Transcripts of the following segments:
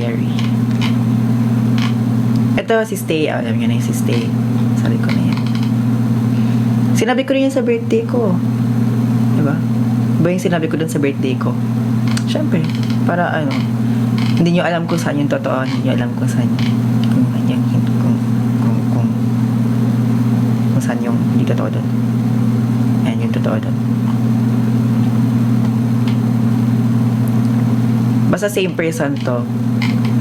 diary. Ito si Stay. Alam nyo na yung si Stay. Sabi ko na yan. Sinabi ko rin yan sa birthday ko. Diba? Diba yung sinabi ko dun sa birthday ko? Siyempre, para ano, hindi nyo alam kung saan yung totoo, hindi nyo alam kung saan kung saan yung hindi totoo dun. Ayan yung totoo dun. Basta same person to.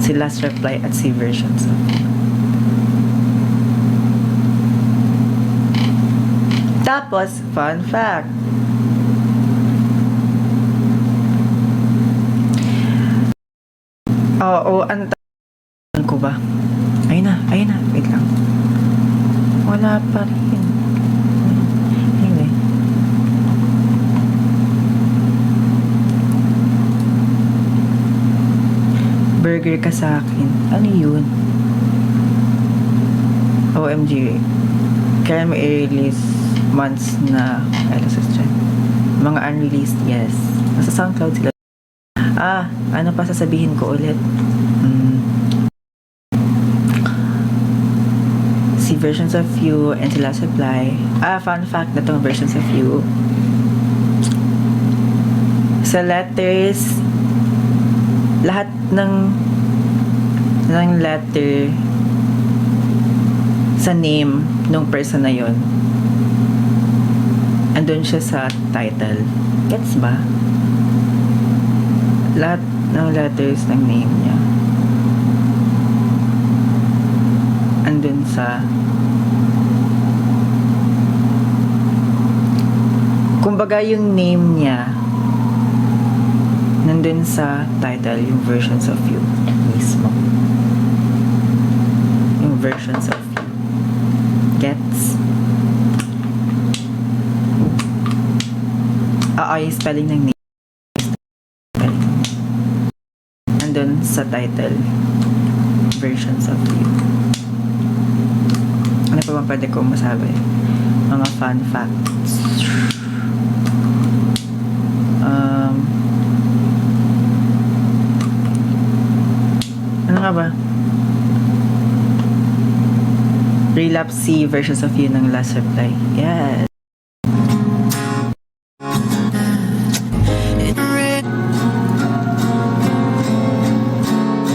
Si Last Reply at si Versions of You. Tapos, fun fact. Oo, ang ko ba? Ayun na. Wait lang. Wala pa rin. Anyway. Burger ka sa akin. Ano yun? OMG. Kaya mo i-release months na LSS dyan. Mga unreleased, yes. Nasa SoundCloud sila. Ano pa sasabihin ko ulit? Si Versions of You and si Last Reply. Fun fact na tong Versions of You. Sa letters, lahat ng letter sa name nung person na yon, andun siya sa title. Gets ba? Lahat ng letters ng name niya andun sa, kumbaga yung name niya nandun sa title, yung Versions of You mismo, yung Versions of You. Gets? Yung spelling ng name nandun sa title, Versions of You. Ano pa bang pwede kong masabi? Mga fun facts. Ano nga ba? Relapse si Versions of You ng Last Reply. Yes.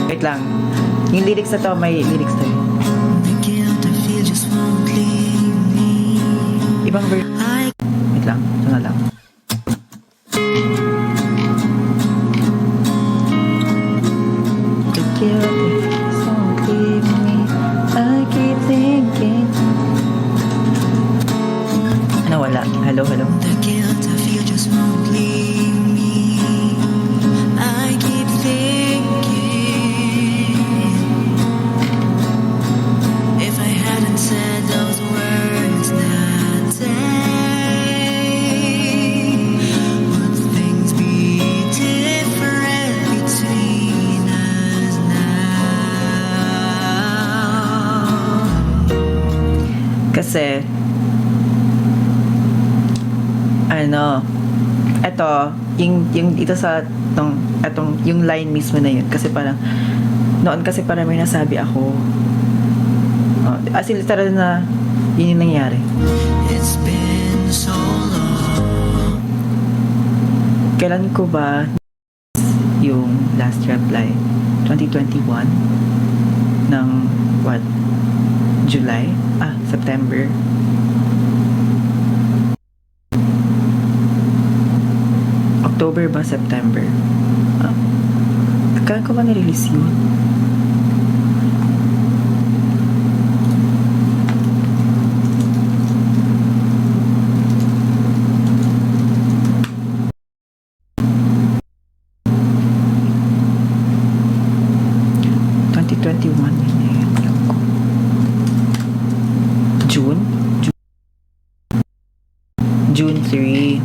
Wait lang. Yung lyrics na to, may lyrics to yun. Ibang version. Wait lang. Ito na lang. The guilty won't leave me. I keep thinking. Ano wala? Hello? The guilt I feel just won't leave me. I keep thinking. If I hadn't said those words that day, would things be different between us now? Kasi eto, yung ito sa etong yung line mismo na yun, kasi parang noon kasi parang may nasabi ako, as in literal na yun yung nangyari. It's been so long. Kailan ko ba yung Last Reply? 2021 ng what? July? September. October ba? September? Kailan ko ba nirelease yun? June 3.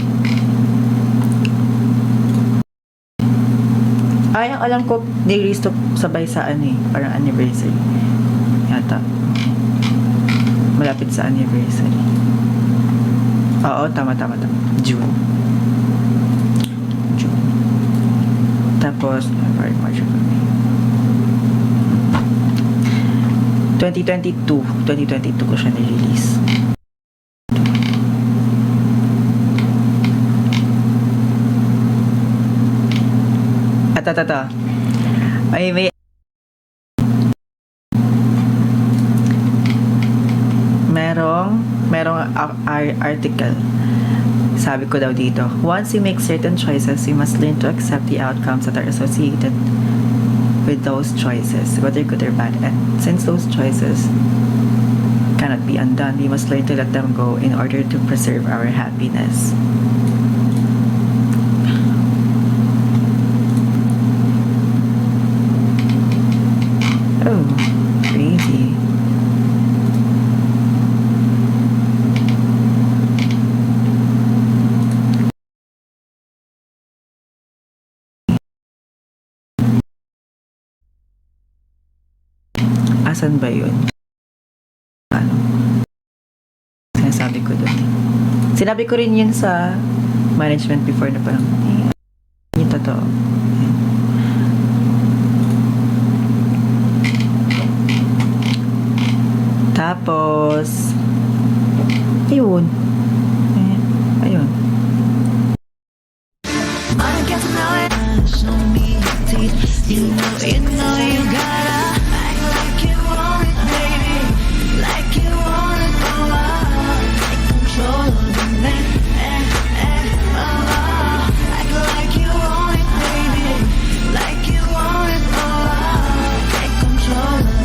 Ang alam ko, nirelease to sabay sa parang anniversary. Yata. Malapit sa anniversary. Oo, tama. June. Tapos, February, March, April, May. 2022 ko siya na-release. At ay may merong article. Sabi ko daw dito, once you make certain choices, you must learn to accept the outcomes that are associated with those choices, whether good or bad. And since those choices cannot be undone, we must learn to let them go in order to preserve our happiness. Oh, crazy. Asan ba yun? Ano? Sinasabi ko doon. Sinabi ko rin yun sa management before na parang, yung totoo. Tapos, ayun. Ayun. You know you gotta act like you want it, baby. Like you wanna go out. Take control of the man. Act like you want it, baby. Like you wanna go out. Take control of the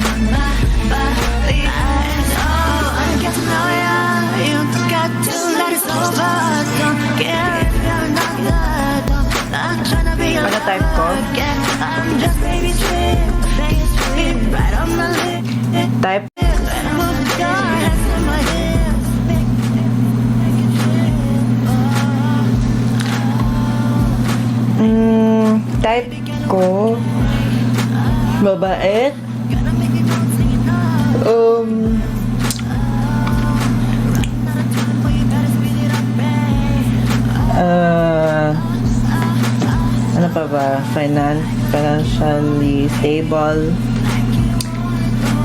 body. I get to know ya. You don't got to let it over. Don't care if you're not good. I'm trying to be your type ko? I'm just baby straight right on my lip. Type. Type ko mabait. Ano pa ba? Financially stable,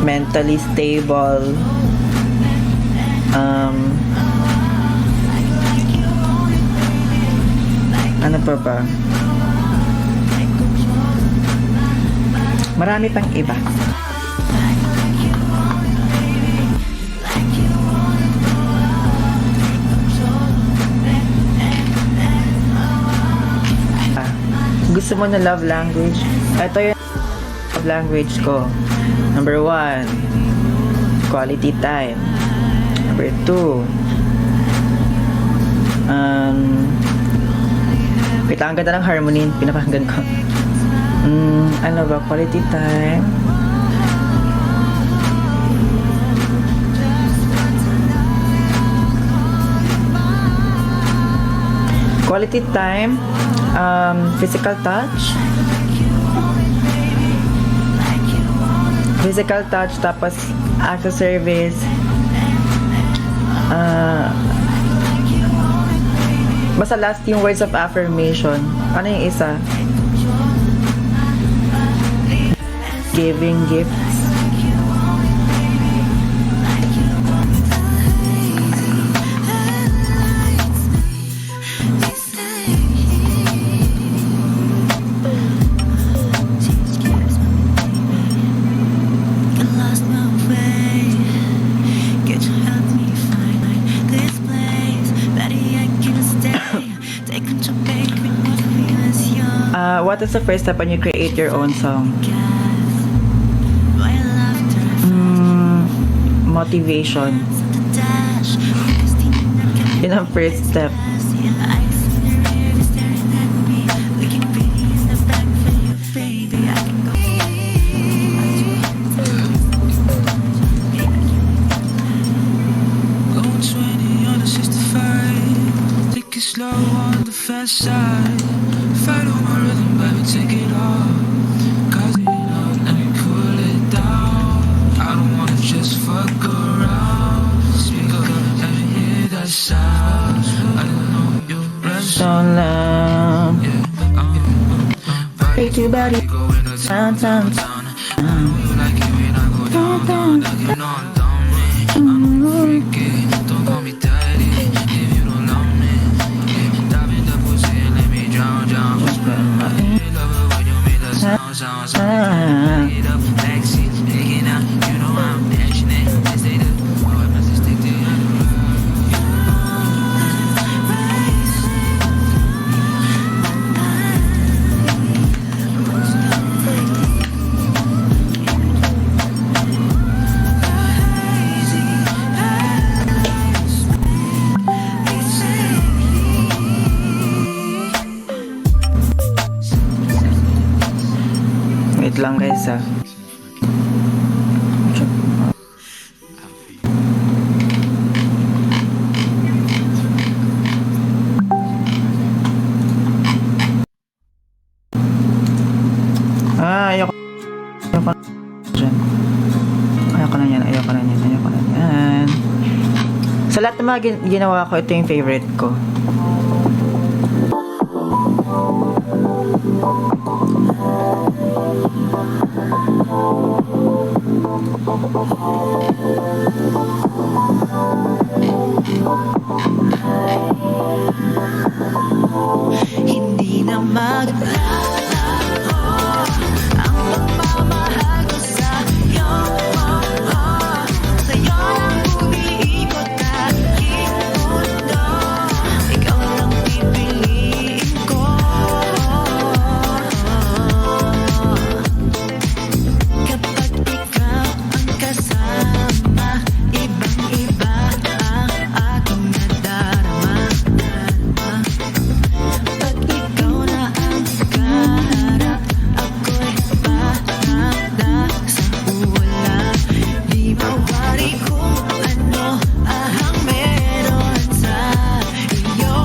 mentally stable, ano pa ba? Marami pang iba. Gusto mo na love language? Ito yung love language ko. Number 1, quality time. Number 2, wait lang, ang ganda ng harmony, pinapakinggan ko. Ano ba? Quality time. Quality time. Physical touch, tapos acts of service, basta last yung words of affirmation. Ano yung isa? Giving gifts. What is the first step when you create your own song? Motivation. Yun ang first step. Slow on the fast side. Fight on my rhythm, baby, take it off. Cause you know, let me pull it down. I don't wanna just fuck around. Speak up and hear that sound. I don't know you're so loud. Break your body, down. I know you like it when I go down. Wait lang guys ah. Ayoko dyan. Ayoko na yan. Sa lahat ng mga ginawa ko, ito yung favorite ko. Hindi na maglalaho ang pagmamahal ko sa'yo. Sa'yo lang umiikot aking mundo. Ikaw lang pipiliin ko. Kapag ikaw ang kasama, ibang-iba ang aking nadarama. Pag ikaw na ang kaharap, ako'y parang sa wala. Di mawari kung ano ang meron sa iyo.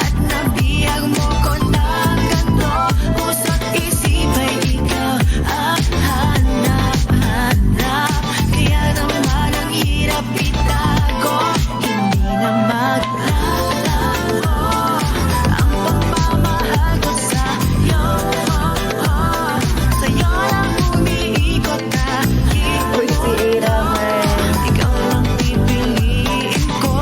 At nabiyag mo ko ng ganito. Puso't isip ay ikaw ang hanap-hanap. Kaya naman ang hirap itago. Hindi na maglalaho ang pagmamahal ko sa'yo. Sa'yo lang umiikot aking Uy, si Ira, man. ikaw lang pipiliin ko.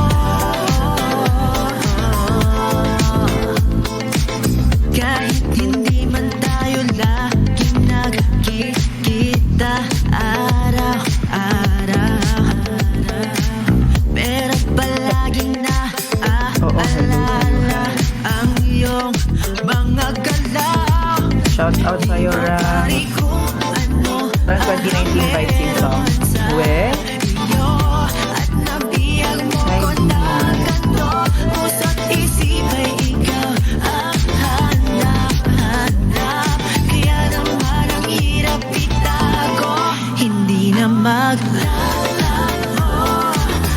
Kahit hindi man tayo laging nagkikita araw-araw, pero palaging naaalala ang iyong mga galaw. Shout out sa'yo, Ra. Mawari kung ano Parang 2019 vibes yung song. We? iyo. At nabiyag mo ko ng ganito. Puso't isip ay ikaw ang hanap-hanap. Kaya naman ang hirap itago. Hindi na maglalaho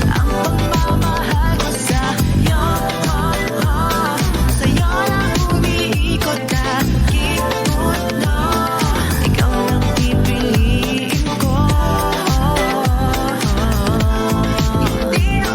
ang pagmamahal ko sa'yo. Sa'yo lang umiikot aking mundo. Ikaw lang pipiliin ko. Hindi na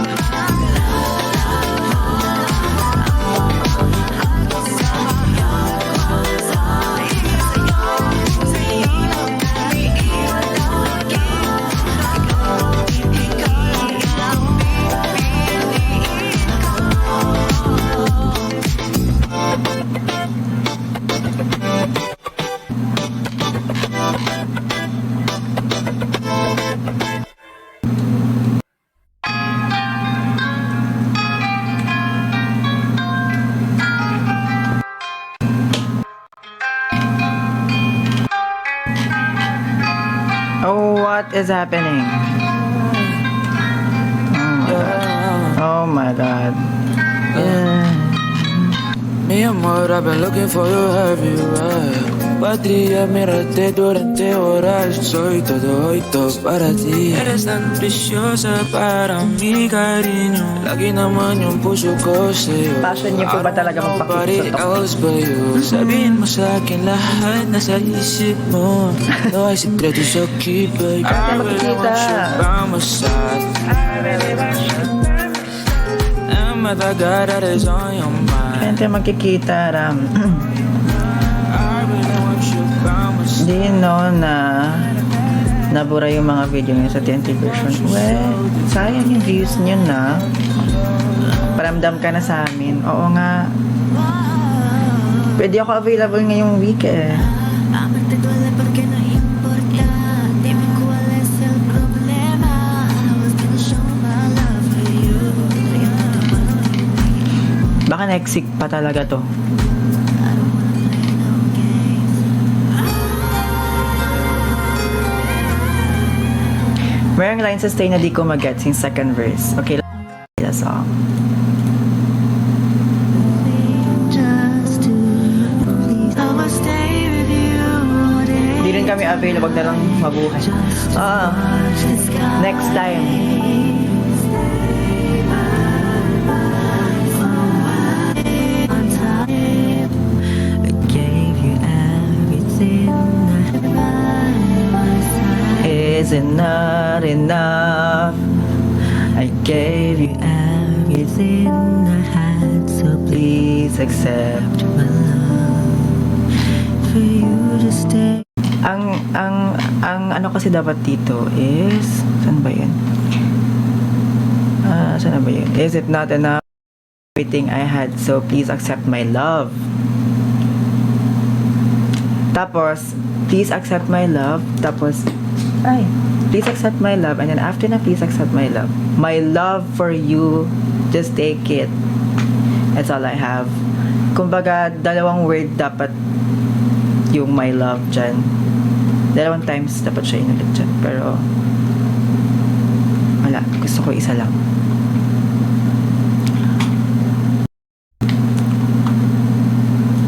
Oh, what is happening? Oh my god. Mi amor, I've been looking for you everywhere. Patria, mírate durante horas. Soy todo para ti. Eres tan preciosa para mi cariño. Lagi naman yung puso ko sa'yo. Passion niyo po ba talaga magpakita sa else but you. Sabihin mo sa akin lahat nasa isip mo. No hay secretos, so keep it. I really want you by my side. And matagal that is on your mind. Kaya tayo magkikita, Ram. I really want you by my side. Hindi no na nabura yung mga video niya sa TNT version. Well, sayang yung views niyo na. Paramdam ka na sa amin. Oo nga. Pwede ako available ngayong week eh. Amarte duele porque no importa. Dime cuál es el problema. I was gonna show my love for you. Baka next week pa talaga to. I don't wanna play no games. Merong line sa stay na di ko mag-get yung second verse. Okay, the song. Just to please. I will stay with you all day. Hindi rin kami available, wag na lang mabuhay. Ah, Watch the sky. next time. On time, I gave you everything I had by my side. Is it not enough? I gave you Everything I had, so please accept. my love for you to stay. Ang ano kasi dapat dito is, saan ba yun? Saan ba yun? Is it not enough? Everything I had, so please accept my love. Tapos, please accept my love. Tapos, please accept my love. And then after na, please accept my love. My love for you, just take it. That's all I have. Kumbaga, dalawang word dapat yung my love dyan. Dalawang times dapat siya inulit dyan. Pero, wala. Gusto ko isa lang.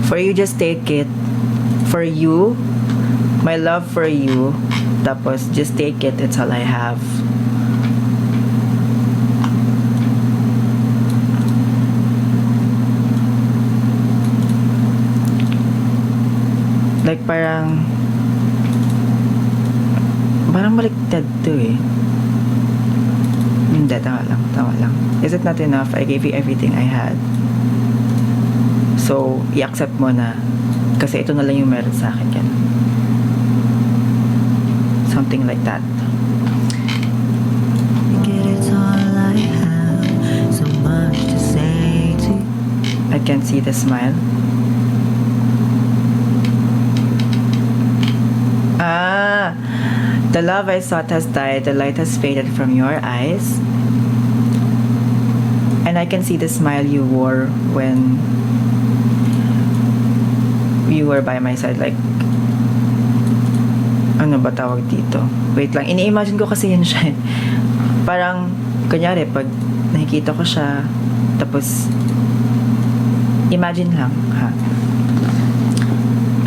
For you, just take it. For you, my love for you. Tapos, just take it. It's all I have. Like, parang baliktad to eh. Hindi, tama lang. Is it not enough? I gave you everything I had. So, i-accept mo na. Kasi ito na lang yung meron sa akin. Ganun. Something like that. Get it's all I have, so much to say to you. I can see the smile. The love I sought has died, the light has faded from your eyes. And I can see the smile you wore when you were by my side. Like, ano ba tawag dito? Wait lang, ini-imagine ko kasi yun siya. Parang, kunyari, pag nakikita ko siya, tapos, imagine lang, ha?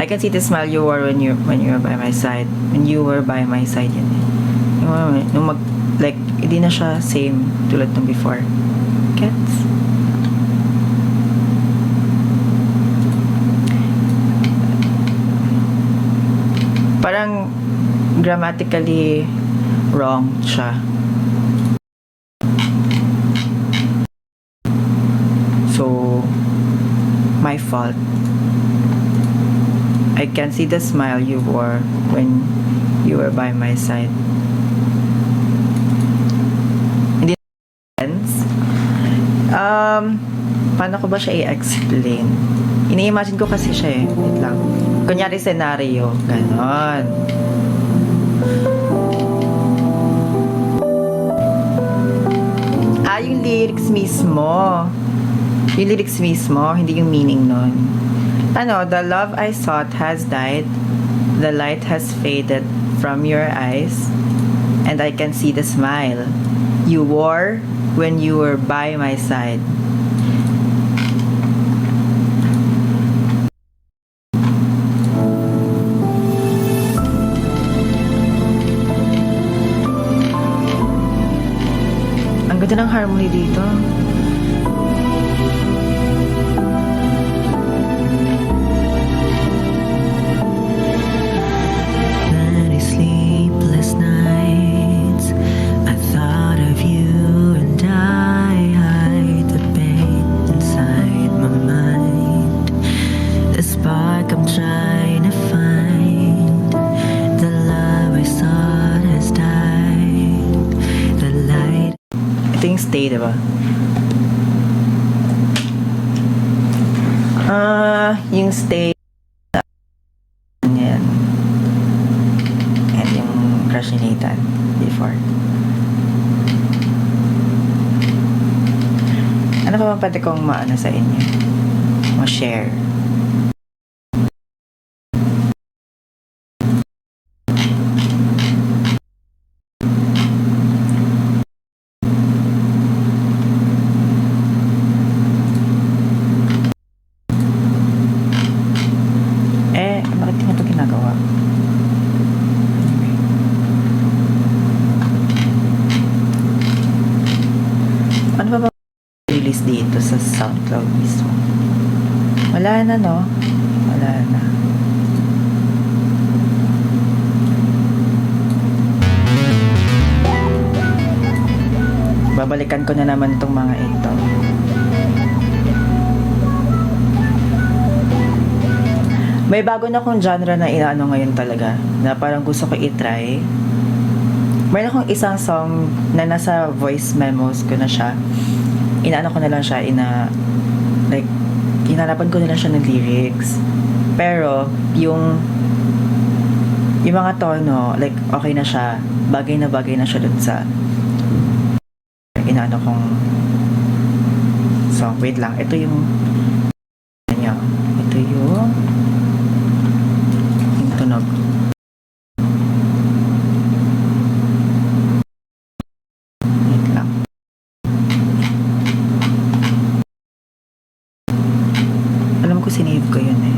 I can see the smile you wore when you were by my side. When you were by my side, yun eh. Nung like, hindi na siya same tulad nung before. Gets? Parang grammatically wrong siya. So, my fault. I can see the smile you wore when you were by my side. Hindi sense. Paano ko ba siya i-explain? Ini-imagine ko kasi siya eh. Wait lang. Kunyari scenario. Ganon. Yung lyrics mismo. Yung lyrics mismo, hindi yung meaning nun. Ano, the love I sought has died, the light has faded from your eyes, and I can see the smile you wore when you were by my side. Ang ganda ng harmony dito. Many sleepless nights, I thought of you and I hide the pain inside my mind. The spark I'm trying to find, the love I sought has stay, diba? Yung stay. Yan. And yung crush ni Nathan before. Ano pa ba pwede kong maano sa inyo? Ma-share. Bakit di mo ito ginagawa? Ano ba release dito sa SoundCloud mismo? Wala na, no? Wala na. Babalikan ko na naman itong mga ito. May bago na akong genre na inaano ngayon talaga, na parang gusto ko i-try. Meron akong isang song na nasa voice memos ko na siya. Inaano ko na lang siya, like, inarapan ko na lang siya ng lyrics. Pero, yung mga tono, like, okay na siya. Bagay na siya dun sa inaano kong song. Wait lang, ito yung tunog. Wait lang. Alam ko sinave ko yun eh.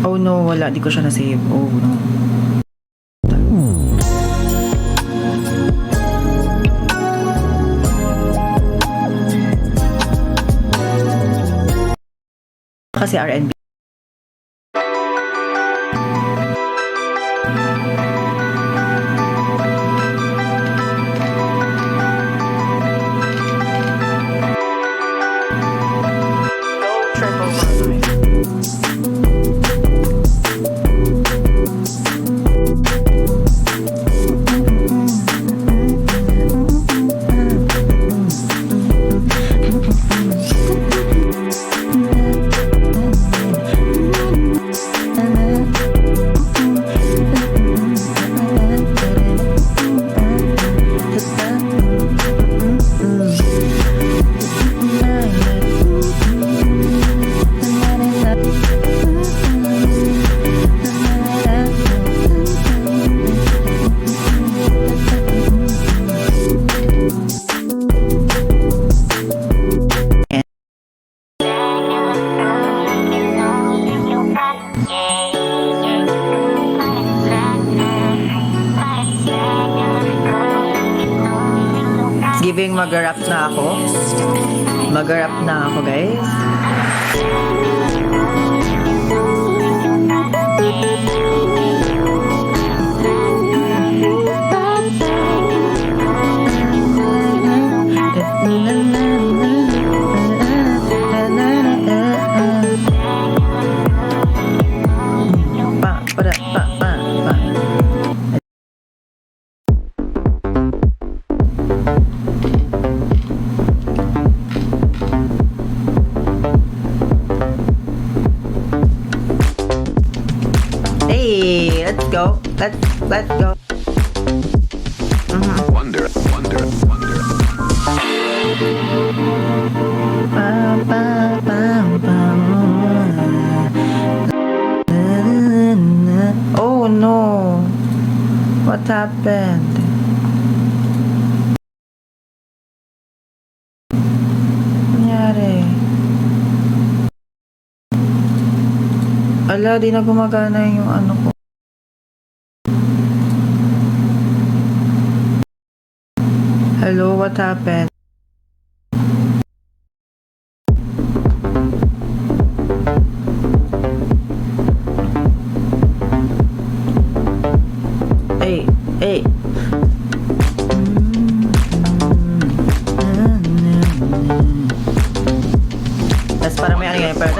Oh no, wala. Di ko siya na-save. Oh no. Kasi R&B. Giving mag-rap na ako. Mag-rap na ako, guys. Hey, let's go. Let's go. Wonder. Oh no. What happened? Nangyari? Ala, di na gumagana yung ano ko. Hello, what happened? Hey. Tapos parang may ano ganyan, parang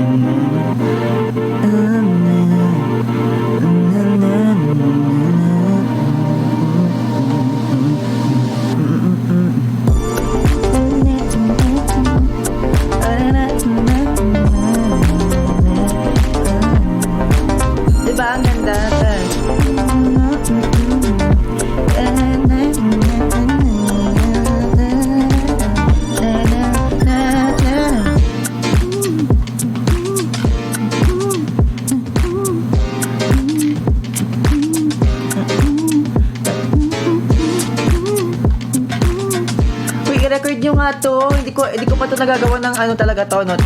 Diba ang ganda? Uy, i-record nyo nga to. Hindi ko pa to nagagawa ng ano talaga to, no?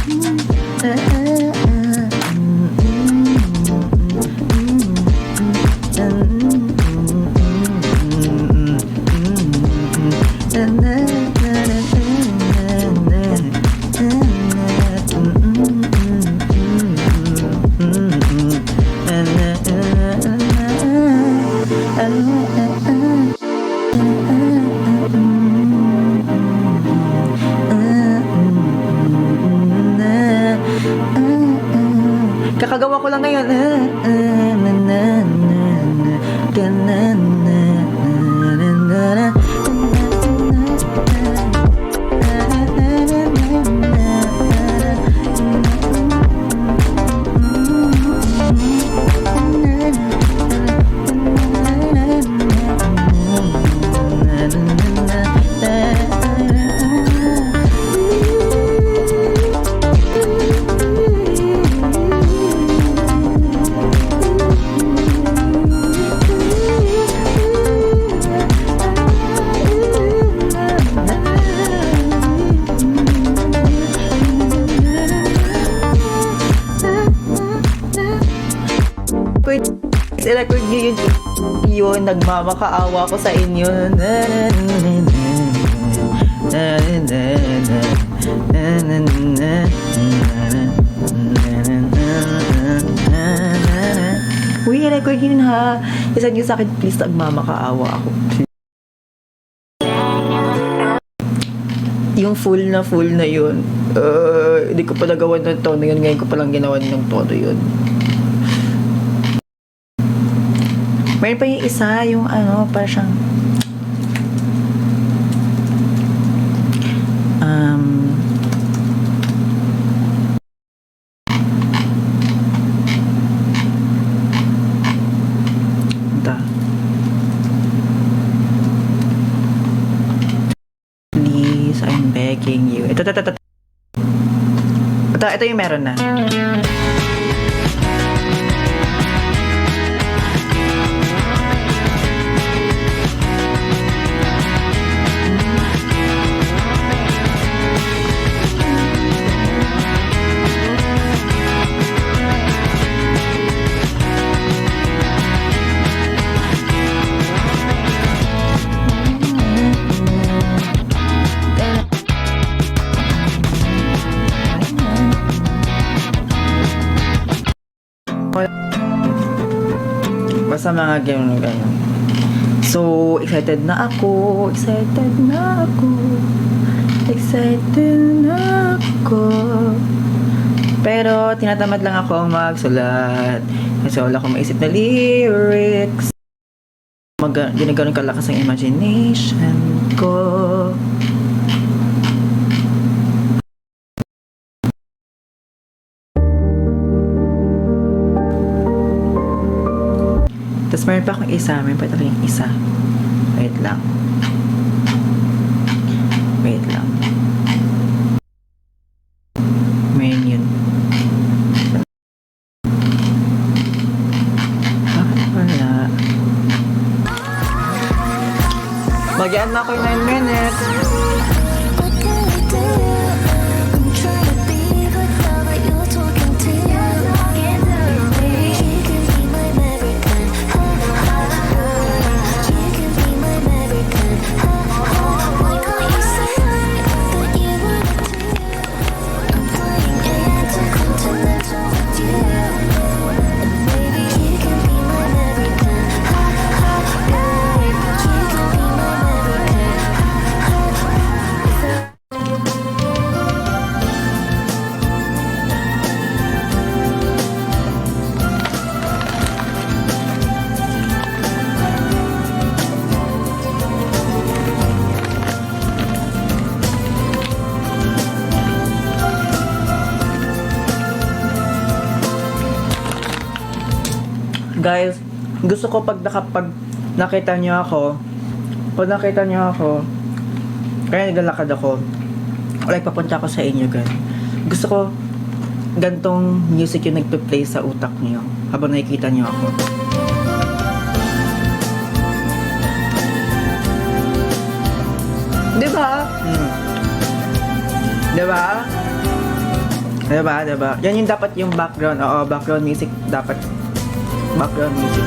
Kakagawa ko lang ngayon. I-record nyo yun, nagmamakaawa ko sa inyo. Uy, i-record yun ha. Isa nyo sa akin, please, nagmamakaawa ako. Yung full na yun. Hindi ko pa nagawa ng tono yun. Ngayon ko palang ginawa ng tono yun. Mayroon pa yung isa, yung ano, para siyang please, I'm begging you. Ito yung meron na. Basta mga ganyan. So, excited na ako. Pero, tinatamad lang ako magsulat. Kasi wala akong maisip na lyrics. Hindi na ganun kalakas ang imagination ko. Tapos meron pa akong isa. Meron pa akong isa. Wait lang. Meron yun. Bakit wala? Mag-ian na ako yung 9 minutes. What can we do? I'm trying to be good now that you're talking to you. You can be my American. You can be my American. Why can't you say that you want to? I'm flying intercontinental with you. Baby, you can be my American. Babe, you can be my American. Guys, gusto ko pag nakita niyo ako, kaya naglalakad ako, like papunta ako sa inyo, guys. Gusto ko, gantong music yung nagpe-play sa utak niyo habang nakikita niyo ako. Diba? Diba? Diba? Yan yung dapat yung background. Oo, background music. Dapat background music.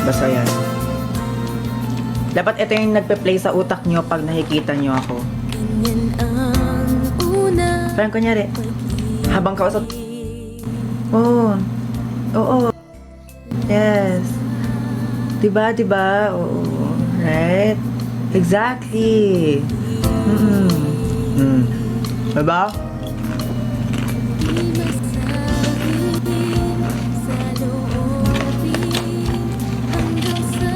Basta yan. Dapat ito yung nagpe-play sa utak nyo pag nakikita nyo ako. Ganyan ang una. Parang kunyari, habang kausap. Oo. Oo. Yes. Diba? Oo. Right? Exactly. Diba? Di masabi sa loobin hanggang sa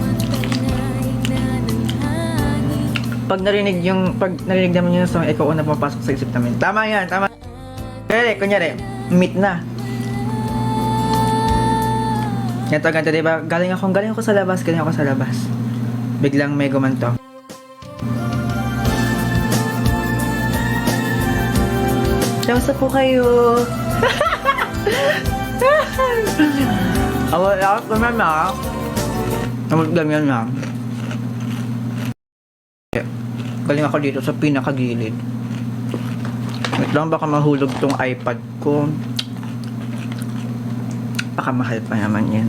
matay na ng hangin. Pag narinig naman yung song, ikaw una pumapasok sa isip namin. Tama yan, tama. Kunyari, meet na. Ganto, diba? Galing ako sa labas. Biglang may gumanto. Kamusta po kayo? Awal ako naman na. Ganyan na. Galing ako dito sa pinakagilid. Wait lang, baka mahulog tong iPad ko. Baka mahal pa naman yan.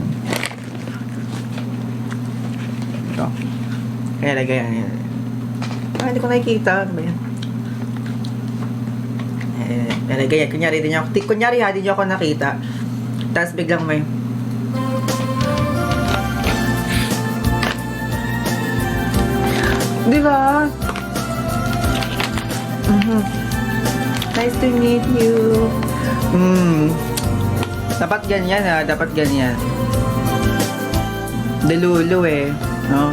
Ito. Kaya lagay yan. Hindi ko nakikita. Ano ba yan? Nalagay yan. Kunyari, di nyo ako nakita. Tapos biglang may... Di ba? Nice to meet you. Dapat ganyan dapat ganyan. Delulu no?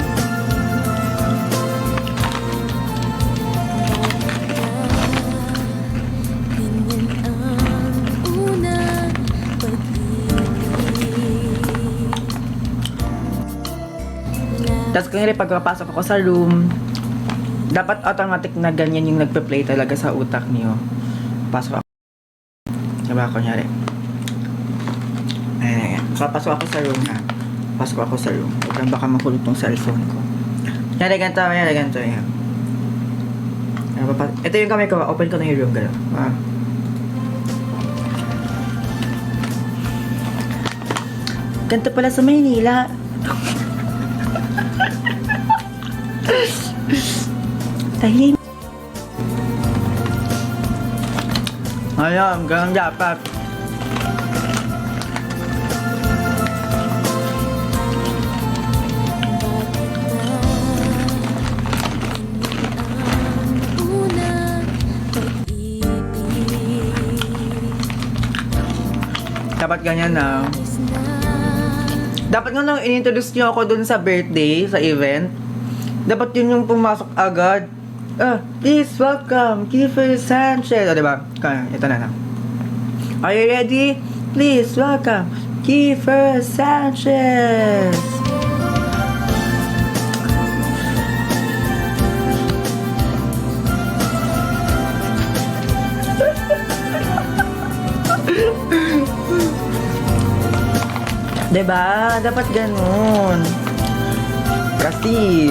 Tapos kung pagpapasok ako sa room, dapat automatic na ganyan yung nagpe-play talaga sa utak niyo. Pasok ako. Diba, kunyari. Papasok ako sa room ha. Pasok ako sa room. Baka mahulog tong cellphone ko. Kunyari, ganito. Yan. Ito yung kamay ko. Open ko na yung room. Gano'n. Ganito pala sa Maynila. Tahim. Ayun, ganun dapat. Dapat ganyan na. Dapat nga lang in-introduce nyo ako dun sa birthday, sa event. Dapat yun yung pumasok agad. Please welcome Kiefer Sanchez. O, diba? Ito na. Are you ready? Please welcome Kiefer Sanchez. Diba? Dapat ganun. Kasi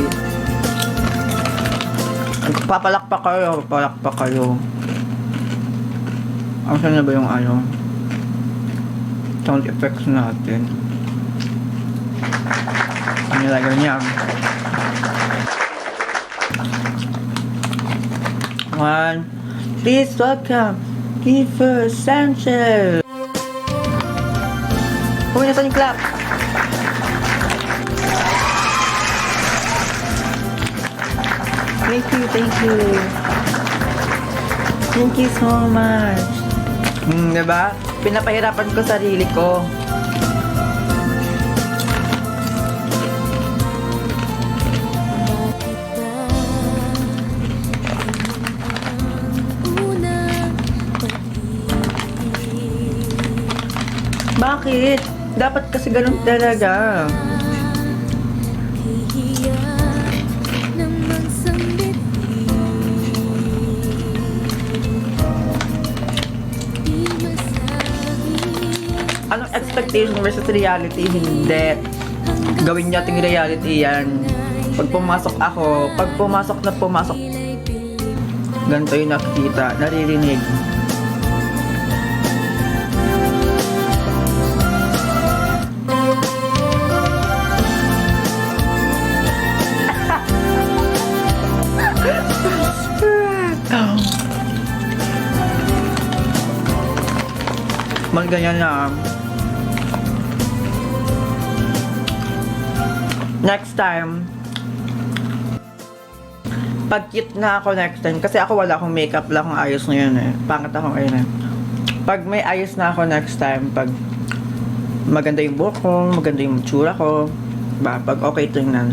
papalakpak kayo. Saan na ba yung sound effects natin? Ang nilagay niya. One. Please welcome Kiefer Sanchez. Uy, nasan yung clap? Thank you. Thank you so much. Diba? Pinapahirapan ko sarili ko. Bakit? Dapat kasi ganun talaga. Hihiya naman sa ngiti. Di masabi Anong expectation versus reality? Hindi. Gawin nating reality yan. Pag pumasok ako, pag pumasok na pumasok, Ila'y pilit ganito yung nakikita, naririnig. Mag ganyan na. Next time, pag cute na ako next time, kasi ako wala akong makeup lang, akong ayos na yun eh. Pangat ako ngayon eh. Pag may ayos na ako next time, pag maganda yung buhok ko, maganda yung tsura ko, ba, pag okay tingnan.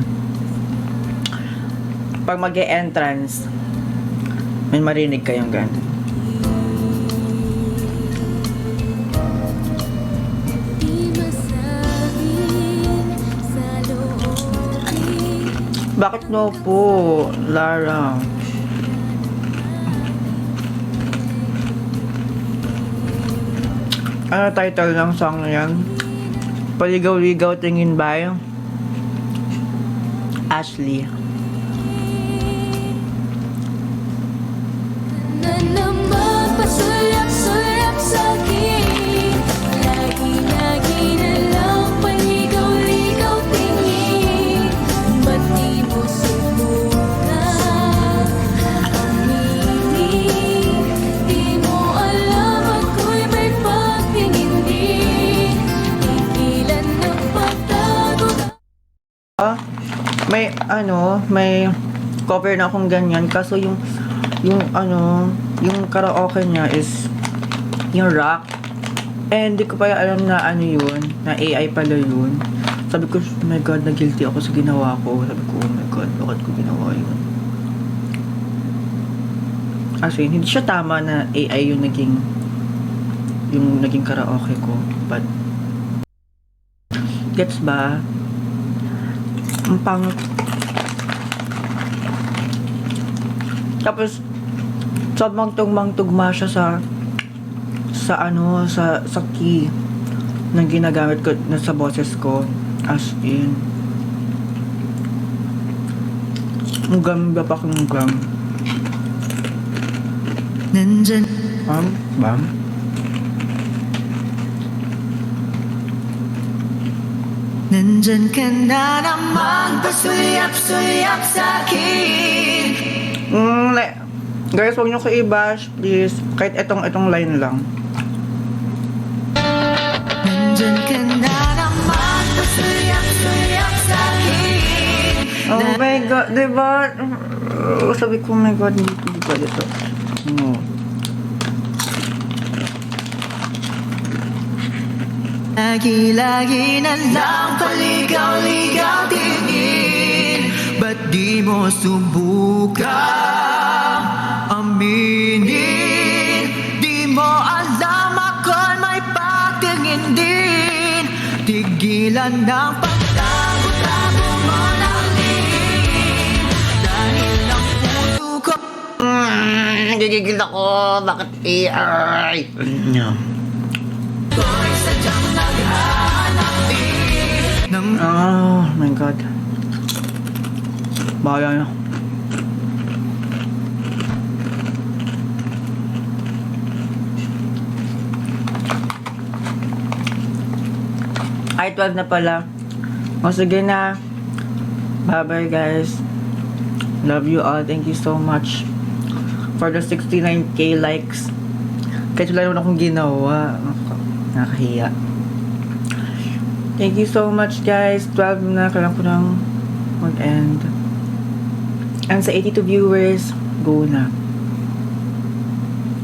Pag mag-e-entrance, may marinig kayong ganun. Di masabi sa loobin. Bakit no po, Lara? Ano title ng song na yan? Paligaw-ligaw tingin ba? Ashley. Na naman pasulap-sulap sa'kin. Lagi-lagi na lang paligaw-ligaw tingin. Ba't di mo subukan aminin? Di mo alam ako'y may pagtingin din. Tigilan ng pagtago. May cover na akong ganyan, kaso yung karaoke niya is yung rock. And hindi ko pa alam na ano yun, na AI pala yun. Sabi ko, oh my God, na guilty ako sa ginawa ko. Sabi ko, oh my God, bakit ko ginawa yun? Actually, hindi siya tama na AI yung naging karaoke ko. But, gets ba? Ang pangit. Tapos, sobrang tugmang-tugma siya sa key na ginagamit ko na sa boses ko. As in, ang ganda pa kong gam. Nandyan Bam? Nandyan ka na naman Pasulyap-sulyap sa'kin Guys, huwag niyo ko i-bash, please. Kahit itong line lang. Nandyan ka na naman Pasulyap-sulyap sa'kin Oh my God, diba? Sabi ko, oh my God, hindi ko dito. No. Lagi-lagi na lang paligaw-ligaw tingin Ba't di mo subukan aminin Di mo alam ako'y may pagtingin din Tigilan ng pagtago-tago mo ng lihim Dahil ang puso ko Nagigigil ako. Bakit AI? ko'y sadyang naghahanap din ng Oh my God. Bahala na. Ay, 12 na pala. O sige na. Bye-bye guys. Love you all. Thank you so much for the 69k likes. Kahit wala naman akong ginawa. Nakakahiya. Thank you so much guys. 12 na. Kailangan ko nang mag-end. And sa 82 viewers, go na.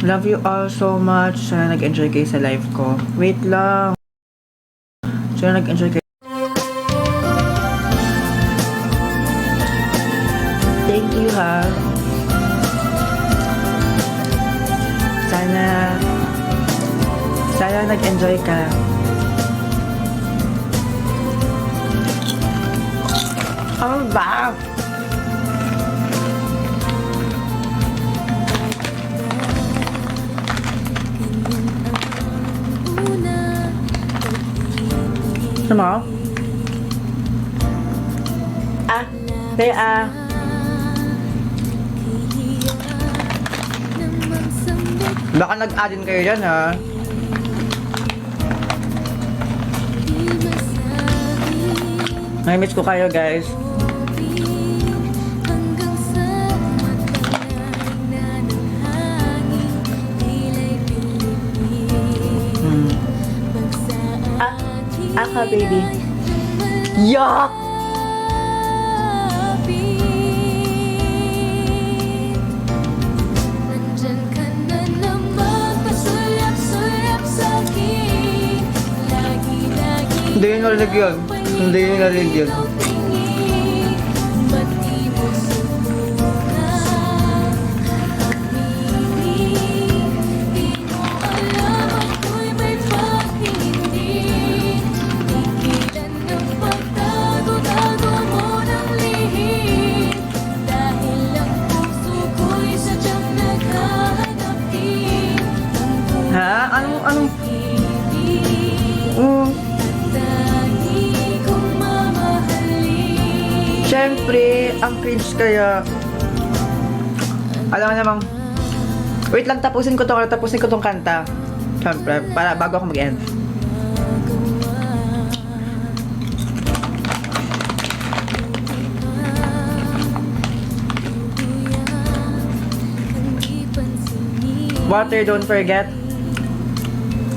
Love you all so much. Sana nag-enjoy kayo sa live ko. Wait lang. Sana nag-enjoy kayo. Thank you ha. Sana nag-enjoy ka. Ano ba? Ano? Kaya baka nag-add-in kayo dyan, ha? Nami-miss ko kayo, guys. Hanggang sa matagal na ng hangin, tila'y pilipitin. Aka, baby. Yuck! Nandyan ka na naman, pasulap-sulap sa'kin. Lagi-lagi Hindi yun narinig yun. Hindi yun narinig yun. ikaw tingin. Ba't di mo subukan? Di mo alam ako'y may pag-ibig. Tigilan ng pagtago-tago mo ng lihim. Dahil ang puso ko'y sadyang naghahanap din ng Ha? Anong? pag-ibig. Dahil kong mamahalin. Siyempre, ang cringe kaya. Alam mo namang, wait lang, tapusin ko tong kanta. Siyempre, para bago ako mag-end. Water, don't forget.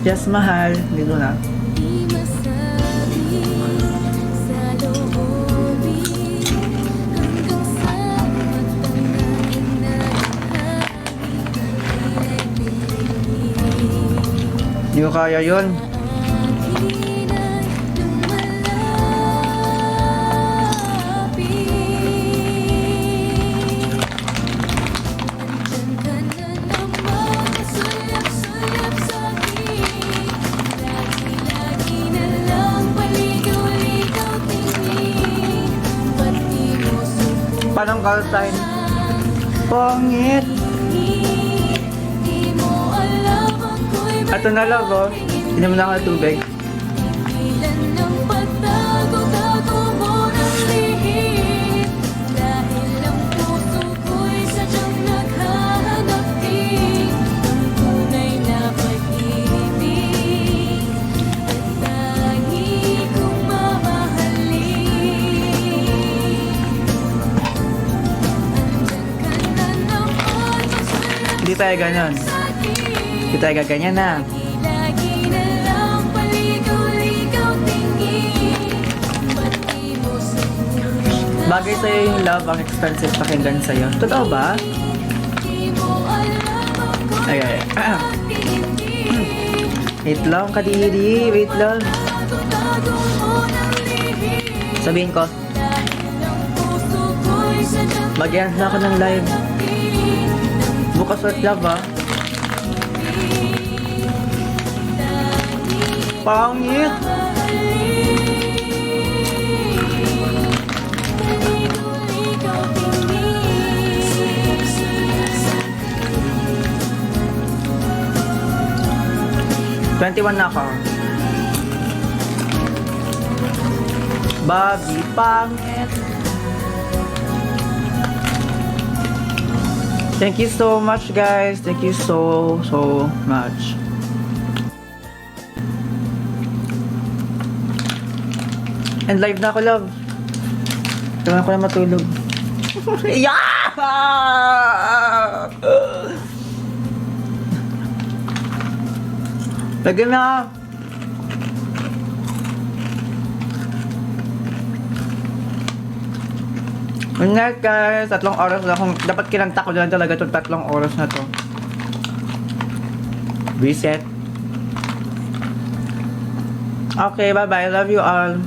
Yes, mahal. Dito na. Di masabi sa loobin hanggang sa matagal na hangin ay pilipitin. Hindi ko kaya yun. Akin ay lumalapit. Andyan ka na naman, pasulap-sulap sa'kin. Lagi-lagi na lang paligaw-ligaw tingin. Ba't di mo subukan? Parang call sign. Pangit. Di mo alam ako'y may Ito na lang, oh. Inom na ako ng tubig. Tigilan ng pagtago-tago mo ng lihim. Dahil ang puso ko'y sadyang naghahanap din ng tunay na pag-ibig. At dahil kong mamahalin. Andyan ka na naman, Hindi tayo ganyan. sa'kin. Hindi tayo gaganyan na. Lagi na lang paligaw-ligaw tingin. Ba't di mo subukan? Bagay sa'yo yung love, ang expensive pakinggan sa'yo. Totoo ba? Di mo alam ako'y Ay, ay. pag-ibig. Wait lang, kadiri. Wait lang. Tago-tago mo ng lihim. Sabihin ko, Dahil ang puso ko'y sadyang mag-end na ako ng live. naghahanapin ng Bukas with love, ha? Pangit. Paligaw-ligaw tingin. 21 na ako. Bobby, pangit. Thank you so much, guys. Thank you so much. And live na ako, love. Kailangan ko na matulog. Yeah! Lagyan na. Good night, guys. 3 oras na akong dapat kinanta ko lang talaga itong 3 oras na to. Reset. Okay, bye-bye. Love you all.